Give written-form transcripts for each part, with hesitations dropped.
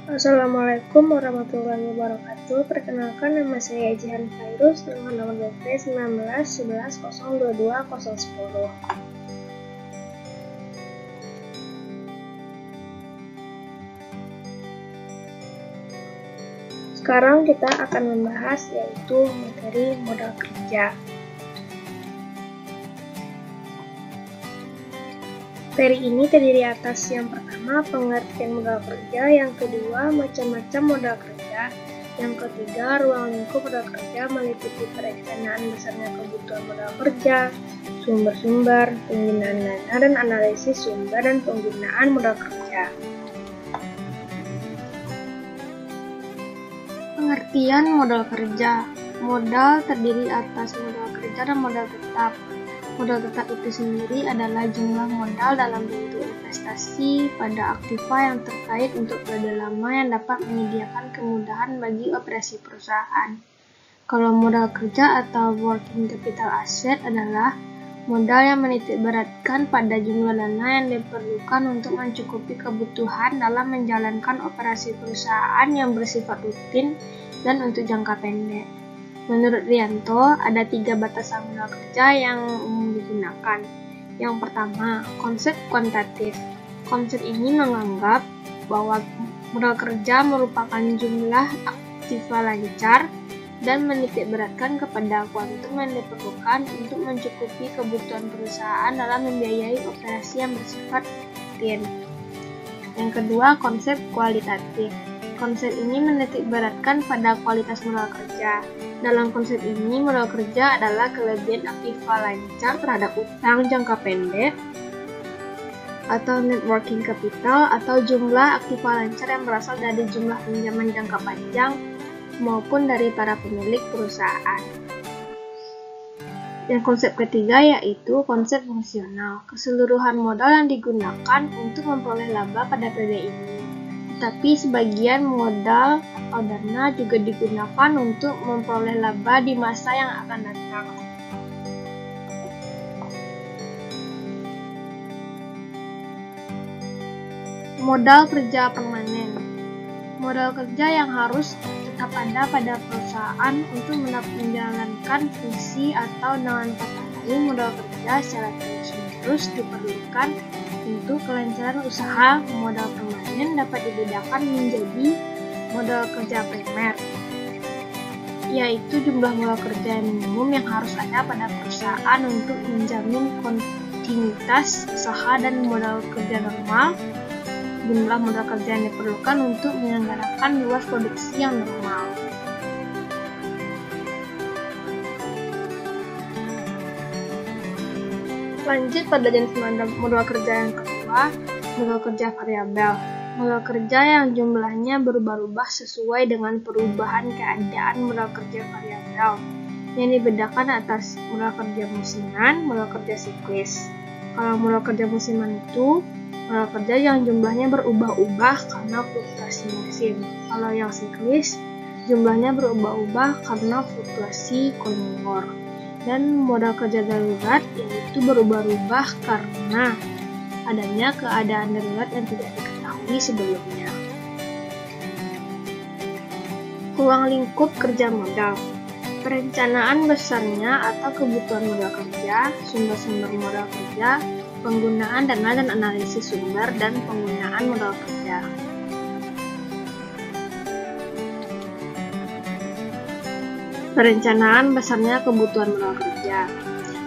Assalamualaikum warahmatullahi wabarakatuh. Perkenalkan, nama saya Jihan Fairuz dengan nomor BP 1911102210. Sekarang kita akan membahas yaitu materi modal kerja. Materi ini terdiri atas yang pertama, pengertian modal kerja, yang kedua, macam-macam modal kerja, yang ketiga, ruang lingkup modal kerja meliputi perencanaan besarnya kebutuhan modal kerja, sumber-sumber, penggunaan dana, dan analisis sumber dan penggunaan modal kerja. Pengertian modal kerja. Modal terdiri atas modal kerja dan modal tetap. Modal tetap itu sendiri adalah jumlah modal dalam bentuk investasi pada aktiva yang terkait untuk periode lama yang dapat menyediakan kemudahan bagi operasi perusahaan. Kalau modal kerja atau working capital asset adalah modal yang menitikberatkan pada jumlah dana yang diperlukan untuk mencukupi kebutuhan dalam menjalankan operasi perusahaan yang bersifat rutin dan untuk jangka pendek. Menurut Rianto, ada 3 batasan modal kerja yang umum digunakan. Yang pertama, konsep kuantitatif. Konsep ini menganggap bahwa modal kerja merupakan jumlah aktiva lancar dan menitikberatkan kepada kuantum yang diperlukan untuk mencukupi kebutuhan perusahaan dalam membiayai operasi yang bersifat rutin. Yang kedua, konsep kualitatif. Konsep ini menitikberatkan pada kualitas modal kerja. Dalam konsep ini, modal kerja adalah kelebihan aktiva lancar terhadap utang jangka pendek atau net working capital atau jumlah aktiva lancar yang berasal dari jumlah pinjaman jangka panjang maupun dari para pemilik perusahaan. Yang konsep ketiga yaitu konsep fungsional. Keseluruhan modal yang digunakan untuk memperoleh laba pada periode ini. Tapi sebagian modal atau dana juga digunakan untuk memperoleh laba di masa yang akan datang. Modal kerja permanen. Modal kerja yang harus tetap ada pada perusahaan untuk menjalankan fungsi atau dengan kata lain modal kerja secara terus-menerus diperlukan untuk kelancaran usaha. Modal permanen dapat dibedakan menjadi modal kerja primer, yaitu jumlah modal kerja minimum yang harus ada pada perusahaan untuk menjamin kontinuitas usaha, dan modal kerja normal, jumlah modal kerja yang diperlukan untuk menyelenggarakan luas produksi yang normal. Lanjut pada jenis modal kerja yang kedua, modal kerja variabel. Modal kerja yang jumlahnya berubah-ubah sesuai dengan perubahan keadaan modal kerja variabel, yang dibedakan atas modal kerja musiman, modal kerja siklis. Kalau modal kerja musiman itu modal kerja yang jumlahnya berubah-ubah karena fluktuasi musim. Kalau yang siklis, jumlahnya berubah-ubah karena fluktuasi konjungtur. Dan modal kerja darurat yaitu berubah-ubah karena adanya keadaan darurat yang tidak diketahui sebelumnya. Ruang lingkup kerja modal. Perencanaan besarnya atau kebutuhan modal kerja, sumber-sumber modal kerja, penggunaan dana dan analisis sumber dan penggunaan modal kerja. Perencanaan besarnya kebutuhan modal kerja.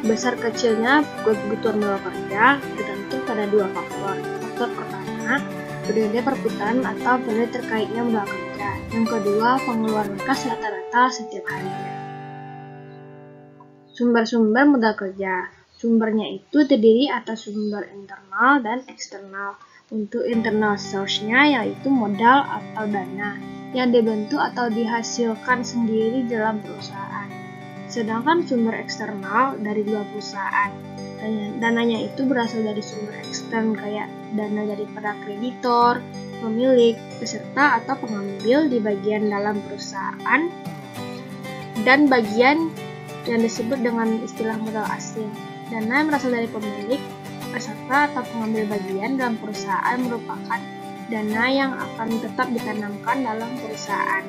Besar kecilnya kebutuhan modal kerja tergantung pada 2 faktor. Faktor pertama, periode perputaran atau periode terkaitnya modal kerja. Yang kedua, pengeluaran kas rata-rata setiap harinya. Sumber-sumber modal kerja. Sumbernya itu terdiri atas sumber internal dan eksternal. Untuk internal source-nya yaitu modal atau dana yang dibentuk atau dihasilkan sendiri dalam perusahaan. Sedangkan sumber eksternal dari luar perusahaan. Dananya itu berasal dari sumber ekstern kayak dana dari para kreditor, pemilik, peserta atau pengambil di bagian dalam perusahaan, dan bagian yang disebut dengan istilah modal asing. Dana yang berasal dari pemilik, peserta atau pengambil bagian dalam perusahaan merupakan dana yang akan tetap ditanamkan dalam perusahaan.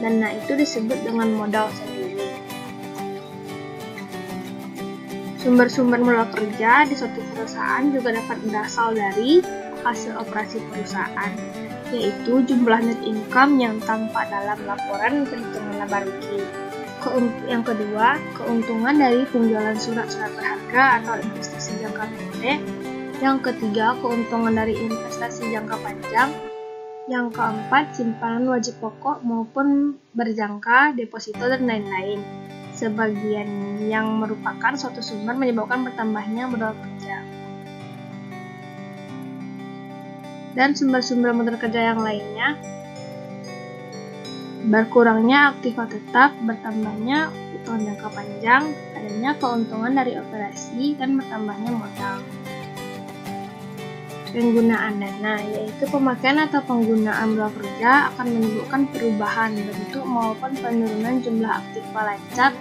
Dana itu disebut dengan modal sendiri. Sumber-sumber modal kerja di suatu perusahaan juga dapat berasal dari hasil operasi perusahaan, yaitu jumlah net income yang tampak dalam laporan perhitungan laba rugi. Yang kedua, keuntungan dari penjualan surat-surat berharga atau investasi jangka pendek. Yang ketiga, keuntungan dari investasi jangka panjang. Yang keempat, simpanan wajib pokok maupun berjangka, deposito, dan lain-lain. Sebagian yang merupakan suatu sumber menyebabkan bertambahnya modal kerja. Dan sumber-sumber modal kerja yang lainnya, berkurangnya aktiva tetap, bertambahnya utang jangka panjang, adanya keuntungan dari operasi, dan bertambahnya modal. Penggunaan dana, yaitu pemakaian atau penggunaan modal kerja akan menyebabkan perubahan bentuk maupun penurunan jumlah aktiva lancar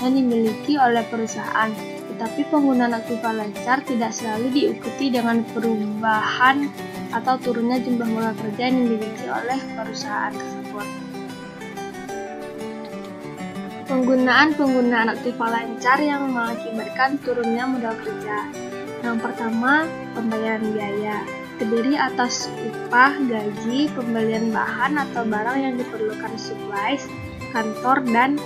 yang dimiliki oleh perusahaan. Tetapi penggunaan aktiva lancar tidak selalu diikuti dengan perubahan atau turunnya jumlah modal kerja yang dimiliki oleh perusahaan tersebut. Penggunaan aktiva lancar yang mengakibatkan turunnya modal kerja. Yang pertama, pembayaran biaya. Terdiri atas upah, gaji, pembelian bahan atau barang yang diperlukan supplies, kantor, dan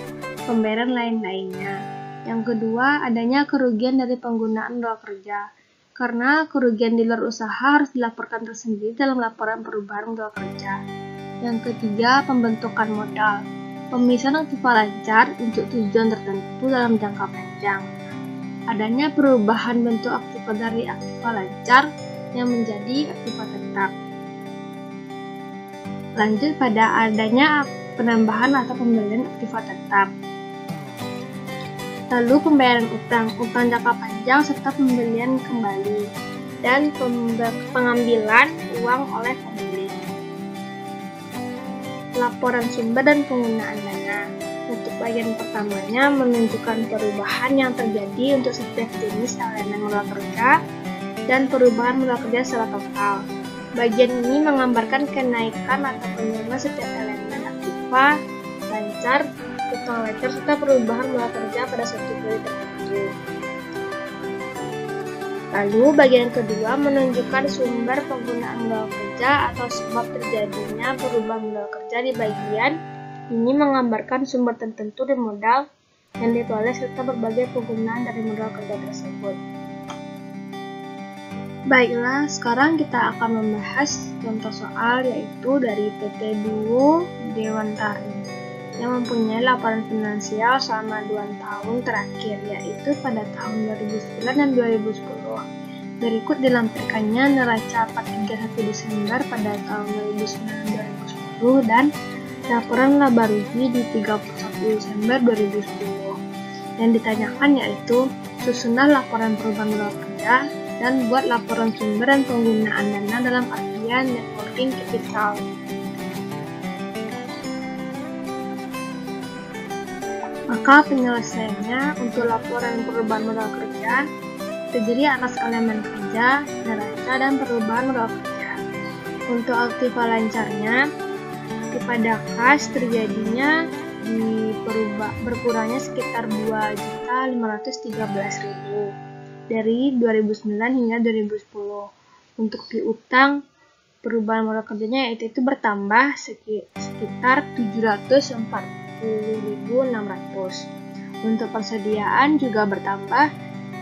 pembayaran lain-lainnya. Yang kedua, adanya kerugian dari penggunaan modal kerja. Karena kerugian di luar usaha harus dilaporkan tersendiri dalam laporan perubahan modal kerja. Yang ketiga, pembentukan modal. Pemisahan aktiva lancar untuk tujuan tertentu dalam jangka panjang. Adanya perubahan bentuk aktiva dari aktiva lancar yang menjadi aktiva tetap. Lanjut pada adanya penambahan atau pembelian aktiva tetap. Lalu pembayaran utang jangka panjang serta pembelian kembali, dan pengambilan uang oleh pembeli. Laporan sumber dan penggunaan dana. Untuk bagian pertamanya menunjukkan perubahan yang terjadi untuk setiap jenis elemen modal kerja dan perubahan modal kerja secara total. Bagian ini menggambarkan kenaikan atau penurunan setiap elemen aktiva, lancar, utang lancar, serta perubahan modal kerja pada suatu periode tertentu. Lalu bagian kedua menunjukkan sumber penggunaan modal kerja atau sebab terjadinya perubahan modal kerja. Di bagian ini menggambarkan sumber tertentu dan modal yang diperoleh serta berbagai penggunaan dari modal kerja tersebut. Baiklah, sekarang kita akan membahas contoh soal yaitu dari PT Duo Dewantari yang mempunyai laporan finansial selama 2 tahun terakhir, yaitu pada tahun 2009 dan 2010. Berikut dilampirkannya neraca 31 Desember pada tahun 2009-2010 dan laporan laba rugi di 31 Desember 2010. Yang ditanyakan yaitu susunlah laporan perubahan modal kerja dan buat laporan sumber dan penggunaan dana dalam artian net working capital. Maka penyelesaiannya untuk laporan perubahan modal kerja terdiri atas elemen kerja, neraca, dan perubahan modal kerja. Untuk aktiva lancarnya, pada kas terjadinya berkurangnya sekitar 2.513.000 dari 2009 hingga 2010. Untuk piutang, perubahan modal kerjanya yaitu bertambah sekitar 740.600. Untuk persediaan juga bertambah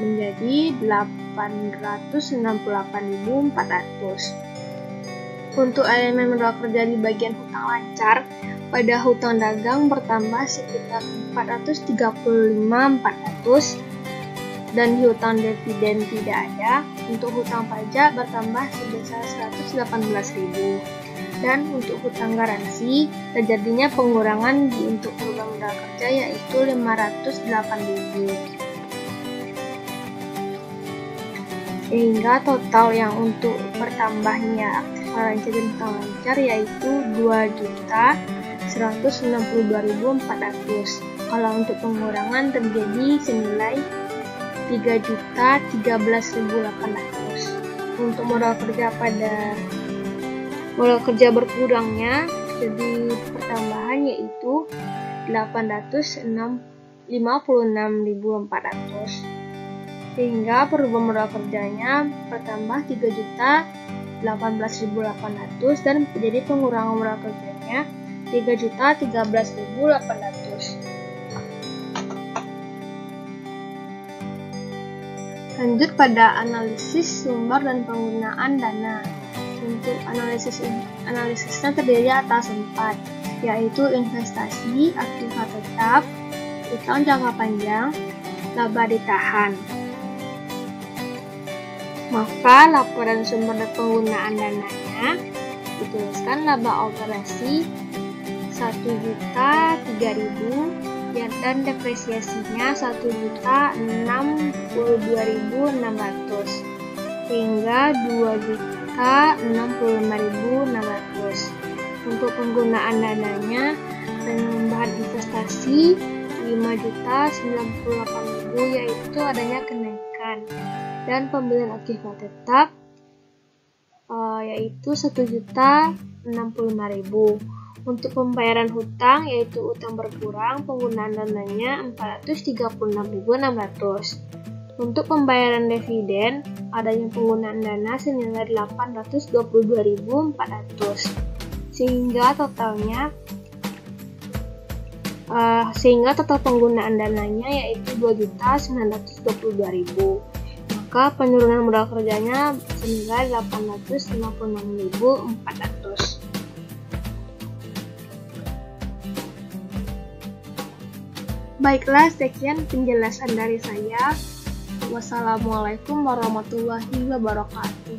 menjadi 868.400. Untuk elemen modal kerja di bagian hutang lancar, pada hutang dagang bertambah sekitar 435.400 dan hutang dividen tidak ada. Untuk hutang pajak bertambah sebesar 118.000 dan untuk hutang garansi terjadinya pengurangan untuk perubahan modal kerja yaitu 508.000. Sehingga total yang untuk bertambahnya aktiva lancar dan hutang lancar yaitu 2.162.400. Kalau untuk pengurangan terjadi senilai 3.013.800. Untuk modal kerja pada Modal kerja berkurangnya jadi pertambahan yaitu 856.400, sehingga perubahan modal kerjanya bertambah 3.018.800 dan jadi pengurangan modal kerjanya 3.013.800. Lanjut pada analisis sumber dan penggunaan dana. Untuk analisisnya terdiri atas 4, yaitu investasi, aktiva tetap, utang jangka panjang, laba ditahan. Maka laporan sumber dan penggunaan dananya dituliskan laba operasi 1.003.000 dan depresiasinya 1.062.600 sehingga 2.065.600. Untuk penggunaan dananya penambahan investasi 5.098.000 yaitu adanya kenaikan, dan pembelian aktiva tetap yaitu 1.065.000. Untuk pembayaran hutang yaitu utang berkurang, penggunaan dananya 436.600. Untuk pembayaran dividen adanya penggunaan dana senilai 822.400 sehingga total penggunaan dananya yaitu 2.922.000. Maka penurunan modal kerjanya senilai 856.400. Baiklah, sekian penjelasan dari saya. Wassalamualaikum warahmatullahi wabarakatuh.